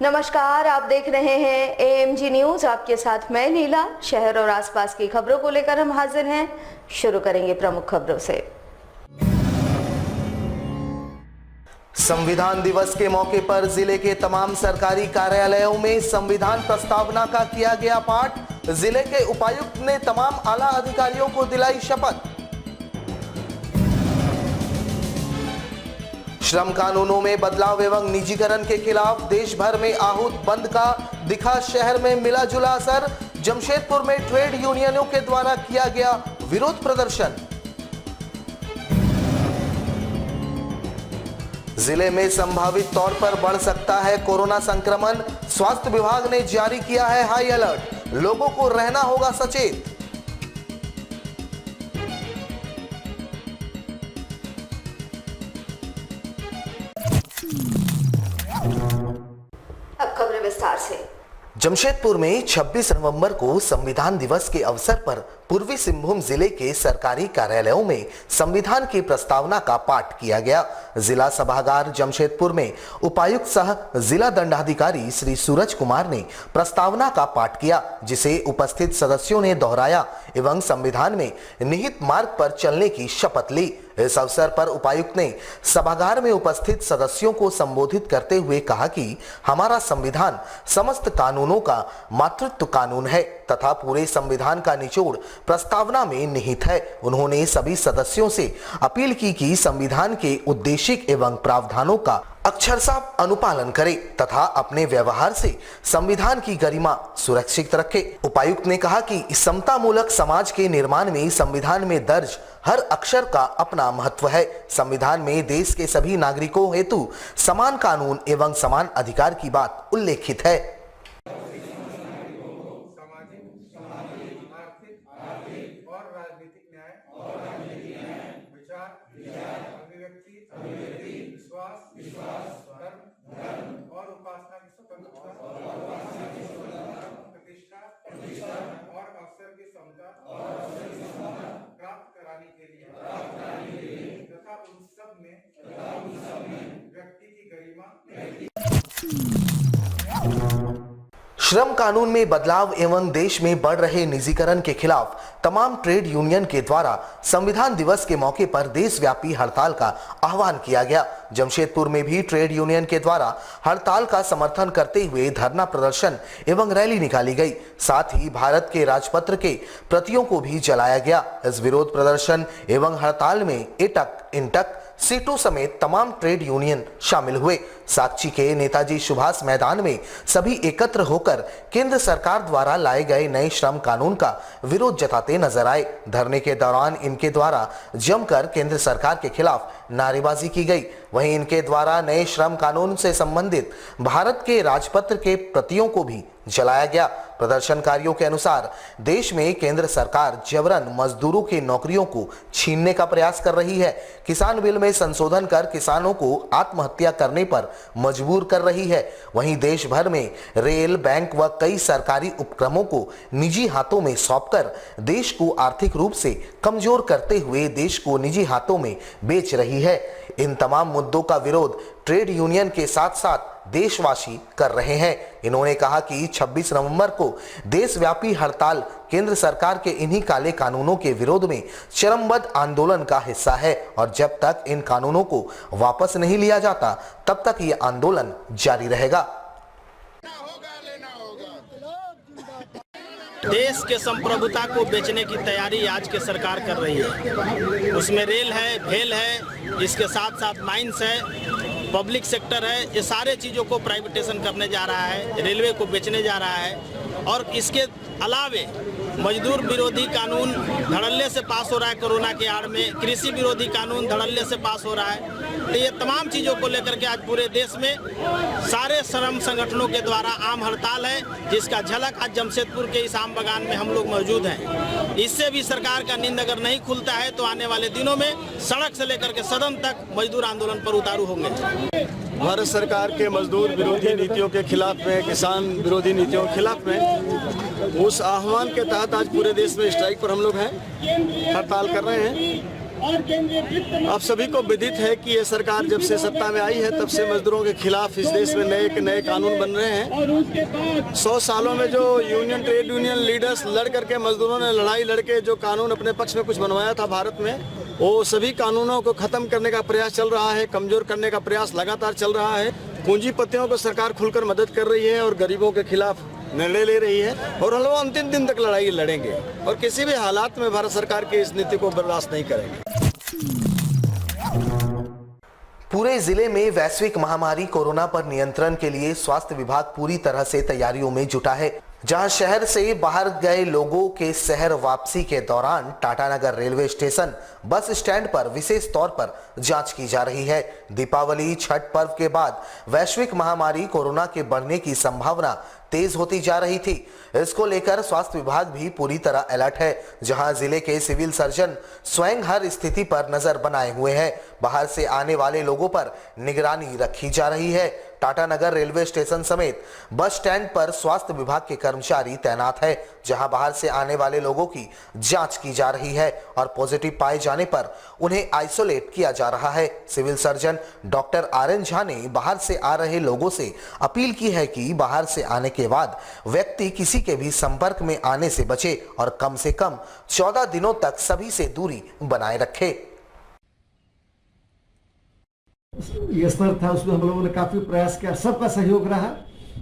नमस्कार, आप देख रहे हैं AMG न्यूज। आपके साथ मैं नीला। शहर और आसपास की खबरों को लेकर हम हाजिर हैं। शुरू करेंगे प्रमुख खबरों से। संविधान दिवस के मौके पर जिले के तमाम सरकारी कार्यालयों में संविधान प्रस्तावना का किया गया पाठ। जिले के उपायुक्त ने तमाम आला अधिकारियों को दिलाई शपथ। श्रम कानूनों में बदलाव एवं निजीकरण के खिलाफ देश भर में आहूत बंद का दिखा शहर में मिला जुला असर। जमशेदपुर में ट्रेड यूनियनों के द्वारा किया गया विरोध प्रदर्शन। जिले में संभावित तौर पर बढ़ सकता है कोरोना संक्रमण। स्वास्थ्य विभाग ने जारी किया है हाई अलर्ट। लोगों को रहना होगा सचेत। अब खबरें विस्तार से। जमशेदपुर में 26 नवंबर को संविधान दिवस के अवसर पर पूर्वी सिंहभूम जिले के सरकारी कार्यालयों में संविधान की प्रस्तावना का पाठ किया गया। जिला सभागार जमशेदपुर में उपायुक्त सह जिला दंडाधिकारी श्री सूरज कुमार ने प्रस्तावना का पाठ किया, जिसे उपस्थित सदस्यों ने दोहराया एवं संविधान में निहित मार्ग पर चलने की शपथ ली। इस अवसर पर उपायुक्त ने सभागार में उपस्थित सदस्यों को संबोधित करते हुए कहा कि हमारा संविधान समस्त कानूनों का मातृत्व कानून है तथा पूरे संविधान का निचोड़ प्रस्तावना में निहित है। उन्होंने सभी सदस्यों से अपील की कि संविधान के उद्देशिक एवं प्रावधानों का अक्षरशः अनुपालन करे तथा अपने व्यवहार से संविधान की गरिमा सुरक्षित रखे। उपायुक्त ने कहा कि समतामूलक समाज के निर्माण में संविधान में दर्ज हर अक्षर का अपना महत्व है। संविधान में देश के सभी नागरिकों हेतु समान कानून एवं समान अधिकार की बात उल्लेखित है। और उपासना की स्वतंत्रता प्रतिष्ठा और अवसर की समता प्राप्त कराने के लिए तथा उन सब में व्यक्ति की गरिमा। श्रम कानून में बदलाव एवं देश में बढ़ रहे निजीकरण के खिलाफ तमाम ट्रेड यूनियन के द्वारा संविधान दिवस के मौके पर देशव्यापी हड़ताल का आह्वान किया गया। जमशेदपुर में भी ट्रेड यूनियन के द्वारा हड़ताल का समर्थन करते हुए धरना प्रदर्शन एवं रैली निकाली गई। साथ ही भारत के राजपत्र के प्रतियों को भी जलाया गया। इस विरोध प्रदर्शन एवं हड़ताल में एटक, इंटक, सीटू समेत तमाम ट्रेड यूनियन शामिल हुए। साक्षी के नेताजी सुभाष मैदान में सभी एकत्र होकर केंद्र सरकार द्वारा लाए गए नए श्रम कानून का विरोध जताते नजर आए। धरने के दौरान इनके द्वारा जमकर केंद्र सरकार के खिलाफ नारेबाजी की गई। वहीं इनके द्वारा नए श्रम कानून से संबंधित भारत के राजपत्र के प्रतियों को भी जलाया गया। प्रदर्शनकारियों के अनुसार देश में केंद्र सरकार जबरन मजदूरों की नौकरियों को छीनने का प्रयास कर रही है। किसान बिल में संशोधन कर किसानों को आत्महत्या करने पर मजबूर कर रही है। वहीं देश भर में रेल, बैंक व कई सरकारी उपक्रमों को निजी हाथों में सौंपकर देश को आर्थिक रूप से कमजोर करते हुए देश को निजी हाथों में बेच रही है। इन तमाम मुद्दों का विरोध ट्रेड यूनियन के साथ साथ देशवासी कर रहे हैं। इन्होंने कहा कि 26 नवंबर को देशव्यापी हड़ताल केंद्र सरकार के इन्हीं काले कानूनों के विरोध में चरमबद्ध आंदोलन का हिस्सा है और जब तक इन कानूनों को वापस नहीं लिया जाता तब तक ये आंदोलन जारी रहेगा। देश के संप्रभुता को बेचने की तैयारी आज की सरकार कर रही है। उसमें रेल है, भेल है, इसके साथ साथ माइंस है, पब्लिक सेक्टर है। ये सारे चीज़ों को प्राइवेटाइजेशन करने जा रहा है, रेलवे को बेचने जा रहा है। और इसके अलावे मजदूर विरोधी कानून धड़ल्ले से पास हो रहा है कोरोना के आड़ में, कृषि विरोधी कानून धड़ल्ले से पास हो रहा है। तो ये तमाम चीज़ों को लेकर के आज पूरे देश में सारे श्रम संगठनों के द्वारा आम हड़ताल है, जिसका झलक आज जमशेदपुर के इस आम बागान में हम लोग मौजूद हैं। इससे भी सरकार का नींद अगर नहीं खुलता है तो आने वाले दिनों में सड़क से लेकर के सदन तक मजदूर आंदोलन पर उतारू होंगे। भारत सरकार के मजदूर विरोधी नीतियों के खिलाफ में, किसान विरोधी नीतियों के खिलाफ में, उस आह्वान के तहत आज पूरे देश में स्ट्राइक पर हम लोग हैं, हड़ताल कर रहे हैं। आप सभी को विदित है कि ये सरकार जब से सत्ता में आई है तब से मजदूरों के खिलाफ इस देश में नए कानून बन रहे हैं। 100 सालों में जो ट्रेड यूनियन लीडर्स लड़ करके मजदूरों ने लड़ाई लड़के जो कानून अपने पक्ष में कुछ बनवाया था भारत में, वो सभी कानूनों को खत्म करने का प्रयास चल रहा है, कमजोर करने का प्रयास लगातार चल रहा है। पूंजीपतियों को सरकार खुलकर मदद कर रही है और गरीबों के खिलाफ निर्णय ले रही है और हम लोग अंतिम दिन तक लड़ाई लड़ेंगे और किसी भी हालात में भारत सरकार की इस नीति को बर्दाश्त नहीं करेंगे। पूरे जिले में वैश्विक महामारी कोरोना पर नियंत्रण के लिए स्वास्थ्य विभाग पूरी तरह से तैयारियों में जुटा है। जहां शहर से बाहर गए लोगों के शहर वापसी के दौरान Tatanagar railway station bus stand पर विशेष तौर पर जांच की जा रही है। दीपावली छठ पर्व के बाद वैश्विक महामारी कोरोना के बढ़ने की संभावना तेज होती जा रही थी। इसको लेकर स्वास्थ्य विभाग भी पूरी तरह अलर्ट है। जहां जिले के सिविल सर्जन स्वयं हर स्थिति पर नजर बनाए हुए हैं। बाहर से आने वाले लोगों पर निगरानी रखी जा रही है। टाटानगर रेलवे स्टेशन समेत बस स्टैंड पर स्वास्थ्य विभाग के कर्मचारी तैनात है, जहां बाहर से आने वाले लोगों की जांच की जा रही है और पॉजिटिव पाए जाने पर उन्हें आइसोलेट किया जा रहा है। Civil surgeon doctor R N. Jha ने बाहर से आ रहे लोगों से अपील की है कि बाहर से आने के बाद व्यक्ति किसी के भी संपर्क में आने से बचे और कम से कम 14 दिनों तक सभी से दूरी बनाए रखे। ये स्तर था, उसमें हम लोगों ने काफी प्रयास किया, सबका सहयोग रहा।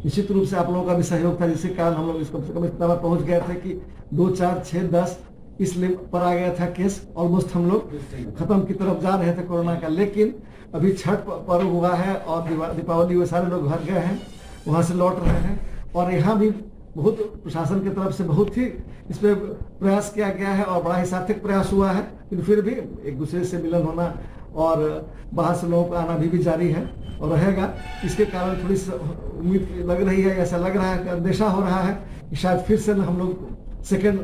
निश्चित रूप से आप लोगों का भी सहयोग था, जिसके कारण हम लोग कम से कम इस तरह पहुंच गए थे कि 2, 4, 6, 10 इस लेवल पर आ गया था केस। ऑलमोस्ट हम लोग खत्म की तरफ जा रहे थे कोरोना का। लेकिन अभी छठ पर्व हुआ है और दीपावली हुए, सारे लोग घर गए हैं, वहां से लौट रहे हैं और यहाँ भी बहुत प्रशासन की तरफ से बहुत ही इस पर प्रयास किया गया है और बड़ा ही सार्थक प्रयास हुआ है। लेकिन फिर भी एक दूसरे से मिलन होना और बाहर से लोगों का आना भी जारी है और रहेगा। इसके कारण थोड़ी उम्मीद लग रही है, ऐसा लग रहा है, अंदेशा हो रहा है कि शायद फिर से हम लोग सेकेंड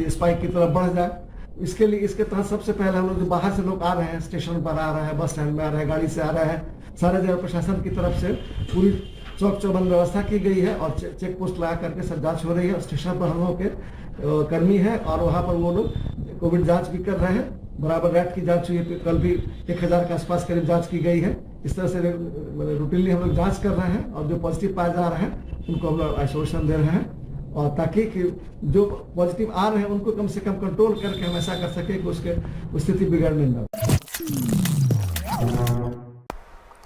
स्पाइक की तरफ बढ़ जाए। इसके लिए इसके तहत सबसे पहले हम लोग जो बाहर से लोग आ रहे हैं, स्टेशन पर आ रहे हैं, बस स्टैंड में आ रहे हैं, गाड़ी से आ रहे हैं, सारे जगह प्रशासन की तरफ से पूरी चौक चौबंद व्यवस्था की गई है और चेक पोस्ट लगा करके सब जाँच हो रही है। स्टेशन पर हम लोग के कर्मी है और वहाँ पर वो लोग कोविड जाँच भी कर रहे हैं। बराबर रैट की जांच हुई है, कल भी 1000 के आसपास करीब जांच की गई है। इस तरह से रूटीनली हम लोग जांच कर रहे हैं और जो पॉजिटिव पाए जा रहे हैं उनको हम लोग आइसोलेशन दे रहे हैं और ताकि कि जो पॉजिटिव आ रहे हैं उनको कम से कम कंट्रोल करके हम ऐसा कर सके कि उसके स्थिति बिगड़ने न।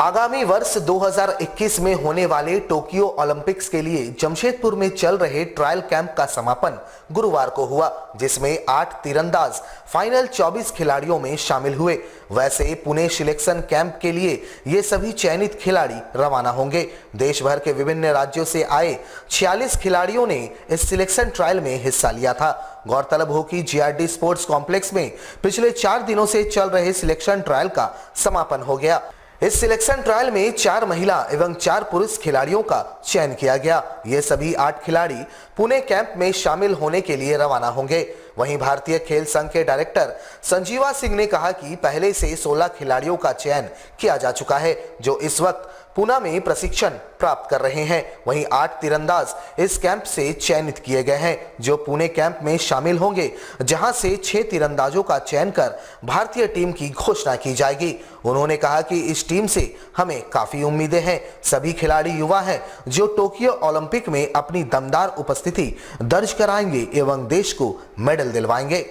आगामी वर्ष 2021 में होने वाले टोक्यो ओलंपिक्स के लिए जमशेदपुर में चल रहे ट्रायल कैंप का समापन गुरुवार को हुआ, जिसमें 8 तीरंदाज फाइनल 24 खिलाड़ियों में शामिल हुए। वैसे पुणे सिलेक्शन कैंप के लिए ये सभी चयनित खिलाड़ी रवाना होंगे। देश भर के विभिन्न राज्यों से आए 46 खिलाड़ियों ने इस सिलेक्शन ट्रायल में हिस्सा लिया था। गौरतलब हो कि जीआरडी स्पोर्ट्स कॉम्प्लेक्स में पिछले 4 दिनों से चल रहे सिलेक्शन ट्रायल का समापन हो गया। इस सिलेक्शन ट्रायल में 4 महिला एवं 4 पुरुष खिलाड़ियों का चयन किया गया। ये सभी 8 खिलाड़ी पुणे कैंप में शामिल होने के लिए रवाना होंगे। वहीं भारतीय खेल संघ के डायरेक्टर संजीवा सिंह ने कहा कि पहले से 16 खिलाड़ियों का चयन किया जा चुका है, जो इस वक्त पुणे में प्रशिक्षण प्राप्त कर रहे हैं। वहीं 8 तीरंदाज इस कैंप से चयनित किए गए हैं, जो पुणे कैंप में शामिल होंगे, जहां से 6 तीरंदाजों का चयन कर भारतीय टीम की घोषणा की जाएगी। उन्होंने कहा कि इस टीम से हमें काफी उम्मीदें हैं। सभी खिलाड़ी युवा हैं, जो टोक्यो ओलंपिक में अपनी दमदार उपस्थिति दर्ज कराएंगे एवं देश को मेडल दिलवाएंगे।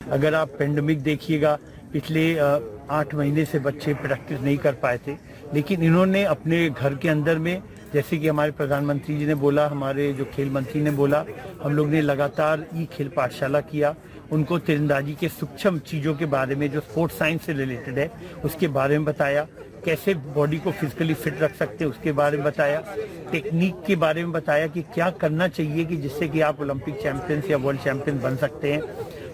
अगर आप पेंडेमिक देखिएगा, पिछले 8 महीने से बच्चे प्रैक्टिस नहीं कर पाए थे, लेकिन इन्होंने अपने घर के अंदर में, जैसे कि हमारे प्रधानमंत्री जी ने बोला, हमारे जो खेल मंत्री ने बोला, हम लोग ने लगातार ई खेल पाठशाला किया। उनको तीरंदाजी के सूक्ष्म चीज़ों के बारे में, जो स्पोर्ट्स साइंस से रिलेटेड है, उसके बारे में बताया। कैसे बॉडी को फिजिकली फिट रख सकते हैं उसके बारे में बताया। टेक्निक के बारे में बताया कि क्या करना चाहिए कि जिससे कि आप ओलंपिक चैंपियंस या वर्ल्ड चैंपियन बन सकते हैं।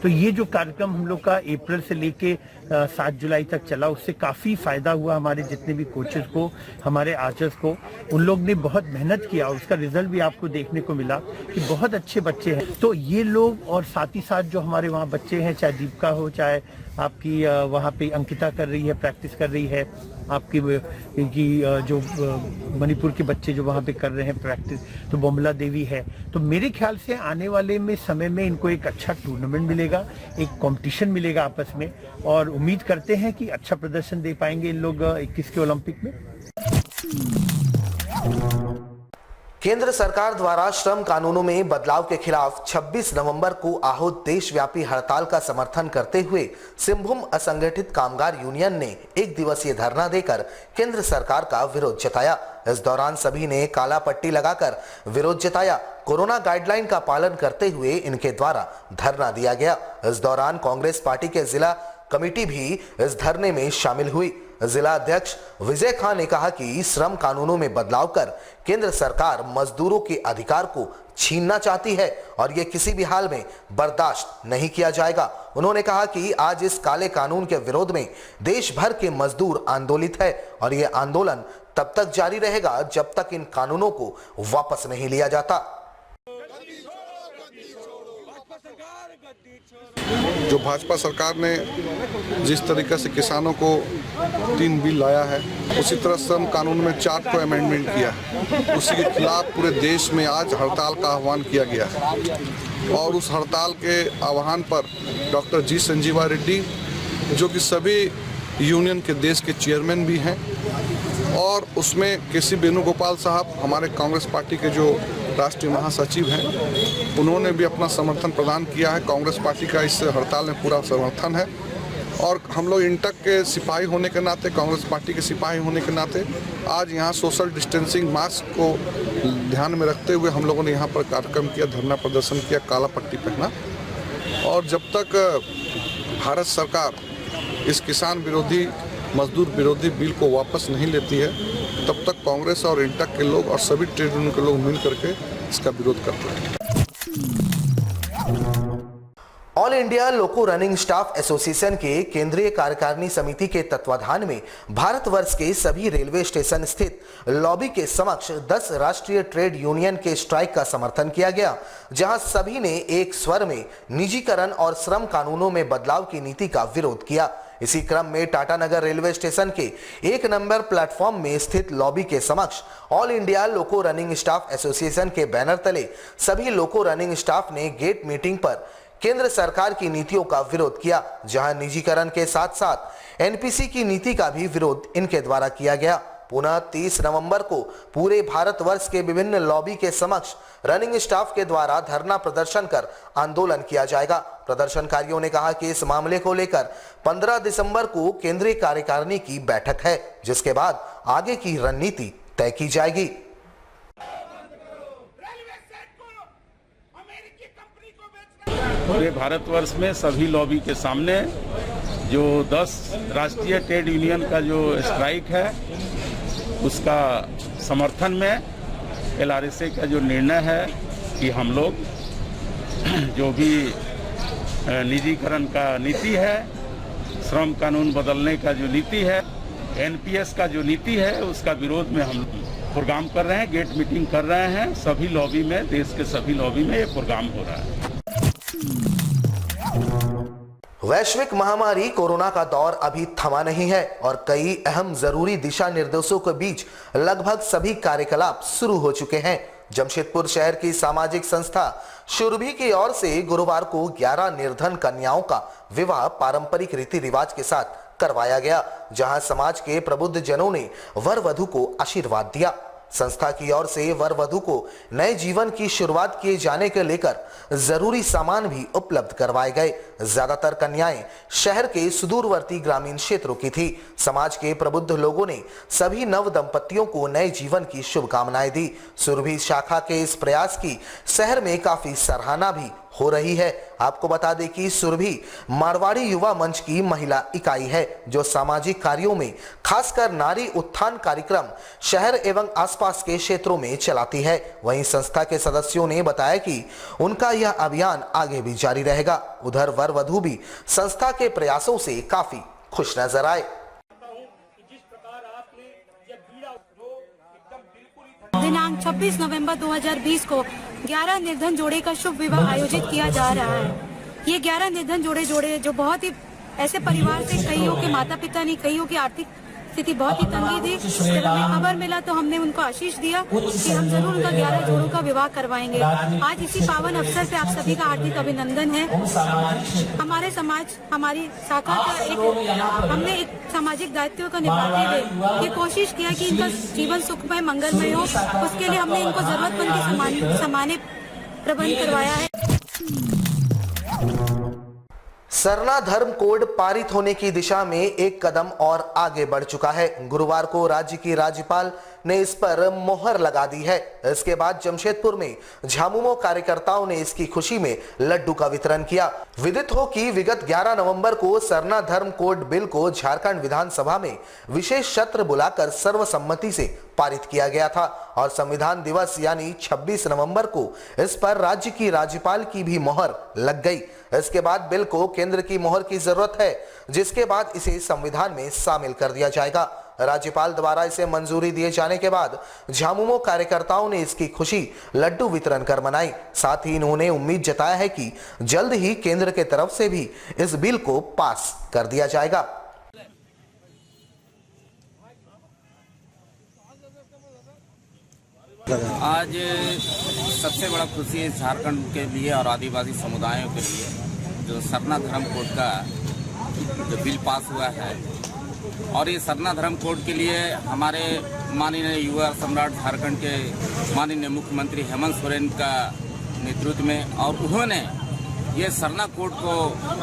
तो ये जो कार्यक्रम हम लोग का अप्रैल से लेके 7 जुलाई तक चला, उससे काफ़ी फ़ायदा हुआ हमारे जितने भी कोचेस को, हमारे आर्चर्स को। उन लोग ने बहुत मेहनत किया, उसका रिजल्ट भी आपको देखने को मिला कि बहुत अच्छे बच्चे हैं। तो ये लोग और साथ ही साथ जो हमारे वहाँ बच्चे हैं, चाहे दीपिका हो, चाहे आपकी वहाँ पे अंकिता कर रही है, प्रैक्टिस कर रही है, आपकी जो मणिपुर के बच्चे जो वहाँ पे कर रहे हैं प्रैक्टिस, तो बमला देवी है। तो मेरे ख्याल से आने वाले में समय में इनको एक अच्छा टूर्नामेंट मिलेगा, एक कंपटीशन मिलेगा आपस में, और उम्मीद करते हैं कि अच्छा प्रदर्शन दे पाएंगे इन लोग 21 के ओलंपिक में। केंद्र सरकार द्वारा श्रम कानूनों में बदलाव के खिलाफ 26 नवंबर को आहूत देशव्यापी हड़ताल का समर्थन करते हुए सिंहभूम असंगठित कामगार यूनियन ने एक दिवसीय धरना देकर केंद्र सरकार का विरोध जताया। इस दौरान सभी ने काला पट्टी लगाकर विरोध जताया। कोरोना गाइडलाइन का पालन करते हुए इनके द्वारा धरना दिया गया। इस दौरान कांग्रेस पार्टी के जिला कमेटी भी इस धरने में शामिल हुई। जिला अध्यक्ष विजय खान ने कहा कि श्रम कानूनों में बदलाव कर केंद्र सरकार मजदूरों के अधिकार को छीनना चाहती है और ये किसी भी हाल में बर्दाश्त नहीं किया जाएगा। उन्होंने कहा कि आज इस काले कानून के विरोध में देश भर के मजदूर आंदोलित है और ये आंदोलन तब तक जारी रहेगा जब तक इन कानूनों को वापस नहीं लिया जाता। जो भाजपा सरकार ने जिस तरीके से किसानों को 3 बिल लाया है, उसी तरह श्रम कानून में 4 को अमेंडमेंट किया है, उसी के खिलाफ पूरे देश में आज हड़ताल का आह्वान किया गया है। और उस हड़ताल के आह्वान पर डॉक्टर जी संजीवा रेड्डी, जो कि सभी यूनियन के देश के चेयरमैन भी हैं, और उसमें केसी वेणुगोपाल साहब हमारे कांग्रेस पार्टी के जो राष्ट्रीय महासचिव हैं, उन्होंने भी अपना समर्थन प्रदान किया है। कांग्रेस पार्टी का इस हड़ताल में पूरा समर्थन है और हम लोग इंटक के सिपाही होने के नाते, कांग्रेस पार्टी के सिपाही होने के नाते आज यहाँ सोशल डिस्टेंसिंग मास्क को ध्यान में रखते हुए हम लोगों ने यहाँ पर कार्यक्रम किया, धरना प्रदर्शन किया, काला पट्टी पहना। और जब तक भारत सरकार इस किसान विरोधी, मजदूर विरोधी बिल को वापस नहीं लेती है, तब तक कांग्रेस और इंटक के लोग और सभी ट्रेड यूनियन के लोग मिल करके इसका विरोध करते हैं। ऑल इंडिया लोको रनिंग स्टाफ एसोसिएशन के केंद्रीय कार्यकारिणी समिति के तत्वाधान में भारतवर्ष के सभी रेलवे स्टेशन स्थित लॉबी के समक्ष 10 राष्ट्रीय ट्रेड यूनियन के स्ट्राइक का समर्थन किया गया, जहां सभी ने एक स्वर में निजीकरण और श्रम कानूनों में बदलाव की नीति का विरोध किया। इसी क्रम में टाटानगर रेलवे स्टेशन के 1 नंबर प्लेटफॉर्म में स्थित लॉबी के समक्ष ऑल इंडिया लोको रनिंग स्टाफ एसोसिएशन के बैनर तले सभी लोको रनिंग स्टाफ ने गेट मीटिंग पर केंद्र सरकार की नीतियों का विरोध किया, जहां निजीकरण के साथ साथ एनपीसी की नीति का भी विरोध इनके द्वारा किया गया। पुनः 30 नवंबर को पूरे भारतवर्ष के विभिन्न लॉबी के समक्ष रनिंग स्टाफ के द्वारा धरना प्रदर्शन कर आंदोलन किया जाएगा। प्रदर्शनकारियों ने कहा कि इस मामले को लेकर 15 दिसंबर को केंद्रीय कार्यकारिणी की बैठक है, जिसके बाद आगे की रणनीति तय की जाएगी। पूरे भारतवर्ष में सभी लॉबी के सामने जो 10 राष्ट्रीय ट्रेड यूनियन का जो स्ट्राइक है, उसका समर्थन में LRSA का जो निर्णय है कि हम लोग जो भी निजीकरण का नीति है, श्रम कानून बदलने का जो नीति है, NPS का जो नीति है, उसका विरोध में हम प्रोग्राम कर रहे हैं, गेट मीटिंग कर रहे हैं। सभी लॉबी में, देश के सभी लॉबी में ये प्रोग्राम हो रहा है। वैश्विक महामारी कोरोना का दौर अभी थमा नहीं है और कई अहम जरूरी दिशा निर्देशों के बीच लगभग सभी कार्यकलाप शुरू हो चुके हैं। जमशेदपुर शहर की सामाजिक संस्था सुरभि की ओर से गुरुवार को 11 निर्धन कन्याओं का विवाह पारंपरिक रीति रिवाज के साथ करवाया गया, जहां समाज के प्रबुद्ध जनों ने वर वधू को आशीर्वाद दिया। संस्था की ओर से वर वधू को नए जीवन की शुरुआत किए जाने के लेकर जरूरी सामान भी उपलब्ध करवाए गए। ज्यादातर कन्याएं शहर के सुदूरवर्ती ग्रामीण क्षेत्रों की थी। समाज के प्रबुद्ध लोगों ने सभी नव दंपतियों को नए जीवन की शुभकामनाएं दी। सुरभि शाखा के इस प्रयास की शहर में काफी सराहना भी हो रही है। आपको बता दें कि सुरभि मारवाड़ी युवा मंच की महिला इकाई है, जो सामाजिक कार्यों में खासकर नारी उत्थान कार्यक्रम शहर एवं आसपास के क्षेत्रों में चलाती है। वहीं संस्था के सदस्यों ने बताया कि उनका यह अभियान आगे भी जारी रहेगा। उधर वर वधू भी संस्था के प्रयासों से काफी खुश नजर आए। दिनांक 26 नवंबर 2020 को 11 निर्धन जोड़े का शुभ विवाह आयोजित किया जा रहा है। ये 11 निर्धन जोड़े जो बहुत ही ऐसे परिवार से कईयों के माता पिता नहीं, कईयों की आर्थिक स्थिति बहुत ही तंगी थी। जब हमें खबर मिला तो हमने उनको आशीष दिया कि हम जरूर उनका 11 जोड़ों का विवाह करवाएंगे। आज इसी पावन अवसर पे आप सभी का हार्दिक अभिनंदन है। हमारे समाज, हमारी शाखा का हमने एक सामाजिक दायित्व को निभाते हुए ये कोशिश किया कि इनका जीवन सुखमय मंगलमय हो। उसके लिए हमने इनको जरूरतमंद के सामान्य प्रबंध करवाया है। सरना धर्म कोड पारित होने की दिशा में एक कदम और आगे बढ़ चुका है। गुरुवार को राज्य की राज्यपाल ने इस पर मोहर लगा दी है। इसके बाद जमशेदपुर में झामुमो कार्यकर्ताओं ने इसकी खुशी में लड्डू का वितरण किया। विदित हो कि विगत 11 नवंबर को सरना धर्म कोड बिल को झारखंड विधानसभा में विशेष सत्र बुलाकर सर्वसम्मति से पारित किया गया था और संविधान दिवस यानी 26 नवंबर को इस पर राज्य की राज्यपाल की भी मोहर लग गई। इसके बाद बिल को केंद्र की मोहर की जरूरत है, जिसके बाद इसे संविधान में शामिल कर दिया जाएगा। राज्यपाल द्वारा इसे मंजूरी दिए जाने के बाद झामुमो कार्यकर्ताओं ने इसकी खुशी लड्डू वितरण कर मनाई। साथ ही इन्होंने उम्मीद जताया है कि जल्द ही केंद्र के तरफ से भी इस बिल को पास कर दिया जाएगा। आज सबसे बड़ा खुशी है झारखंड के लिए और आदिवासी समुदायों के लिए जो सरना धर्म कोड का जो बिल पास हुआ है। और ये सरना धर्म कोड के लिए हमारे माननीय युवा सम्राट झारखंड के माननीय मुख्यमंत्री हेमंत सोरेन का नेतृत्व में और उन्होंने ये सरना कोड को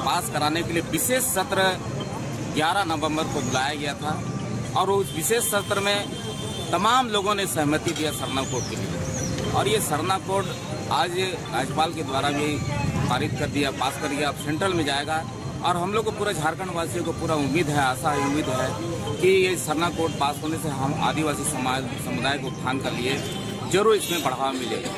पास कराने के लिए विशेष सत्र 11 नवंबर को बुलाया गया था और उस विशेष सत्र में तमाम लोगों ने सहमति दिया सरना कोड के लिए। और ये सरना कोड आज राज्यपाल के द्वारा भी पारित कर दिया, पास कर दिया, अब सेंट्रल में जाएगा। और हम लोग को पूरे झारखंड वासियों को पूरा उम्मीद है, आशा है, उम्मीद है कि ये सरना कोड पास होने से हम आदिवासी समुदाय को उत्थान कर लिए जरूर इसमें बढ़ावा मिलेगा।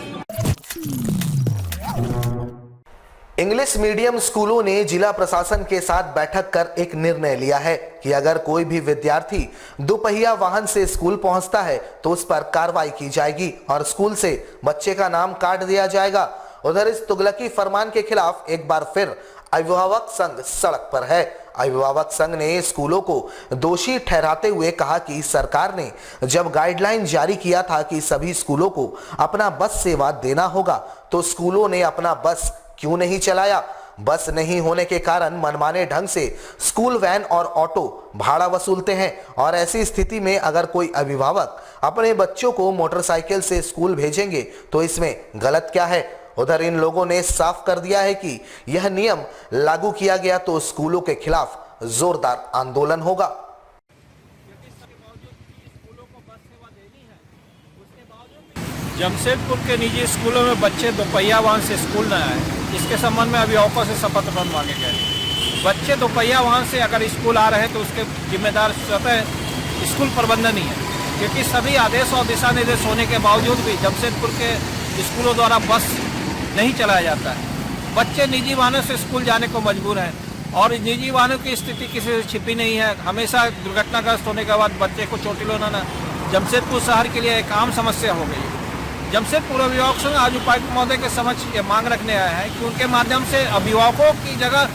इंग्लिश मीडियम स्कूलों ने जिला प्रशासन के साथ बैठक कर एक निर्णय लिया है कि अगर कोई भी विद्यार्थी दोपहिया वाहन से स्कूल पहुंचता है तो उस पर कार्रवाई की जाएगी और स्कूल से बच्चे का नाम काट दिया जाएगा। उधर इस तुगलकी फरमान के खिलाफ एक बार फिर अभिभावक संघ सड़क पर है। अभिभावक संघ ने स्कूलों को दोषी ठहराते हुए कहा कि सरकार ने जब गाइडलाइन जारी किया था कि सभी स्कूलों को अपना बस सेवा देना होगा तो स्कूलों ने अपना बस क्यों नहीं चलाया। बस नहीं होने के कारण मनमाने ढंग से स्कूल वैन और ऑटो भाड़ा वसूलते हैं और ऐसी स्थिति में अगर कोई अभिभावक अपने बच्चों को मोटरसाइकिल से स्कूल भेजेंगे तो इसमें गलत क्या है। उधर इन लोगों ने साफ कर दिया है कि यह नियम लागू किया गया तो स्कूलों के खिलाफ जोरदार आंदोलन होगा। जमशेदपुर के निजी स्कूलों में बच्चे दोपहिया वाहन से स्कूल न आए, इसके संबंध में अभिभावकों से शपथ मांगे गए। बच्चे दोपहिया वाहन से अगर स्कूल आ रहे हैं तो उसके जिम्मेदार स्वतः स्कूल प्रबंधन ही है, क्योंकि सभी आदेश और दिशा निर्देश होने के बावजूद भी जमशेदपुर के स्कूलों द्वारा बस नहीं चलाया जाता है। बच्चे निजी वाहनों से स्कूल जाने को मजबूर हैं और निजी वाहनों की स्थिति किसी से छिपी नहीं है। हमेशा दुर्घटनाग्रस्त होने के बाद बच्चे को चोटिल होना जमशेदपुर शहर के लिए एक आम समस्या हो गई। जमशेदपुर अभिभावक संघ आज उपायुक्त महोदय के समक्ष ये मांग रखने आया है कि उनके माध्यम से अभिभावकों की जगह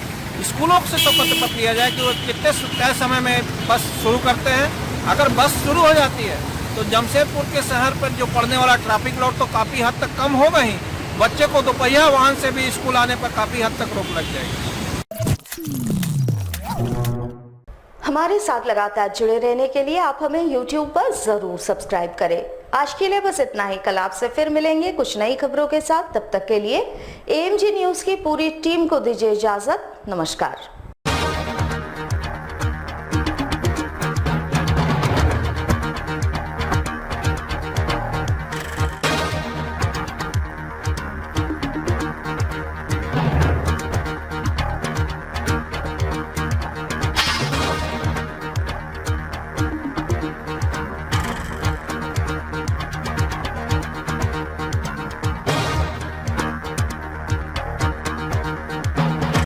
स्कूलों से शपथ पत्र लिया जाए कि वो कितने तय समय में बस शुरू करते हैं। अगर बस शुरू हो जाती है तो जमशेदपुर के शहर पर जो पड़ने वाला ट्रैफिक लोड तो काफ़ी हद तक कम होगा ही, बच्चे को दोपहिया वाहन से भी स्कूल आने पर काफ़ी हद तक रोक लग जाएगी। हमारे साथ लगातार जुड़े रहने के लिए आप हमें YouTube पर जरूर सब्सक्राइब करें। आज के लिए बस इतना ही। कल आपसे फिर मिलेंगे कुछ नई खबरों के साथ। तब तक के लिए AMG न्यूज की पूरी टीम को दीजिए इजाजत। नमस्कार।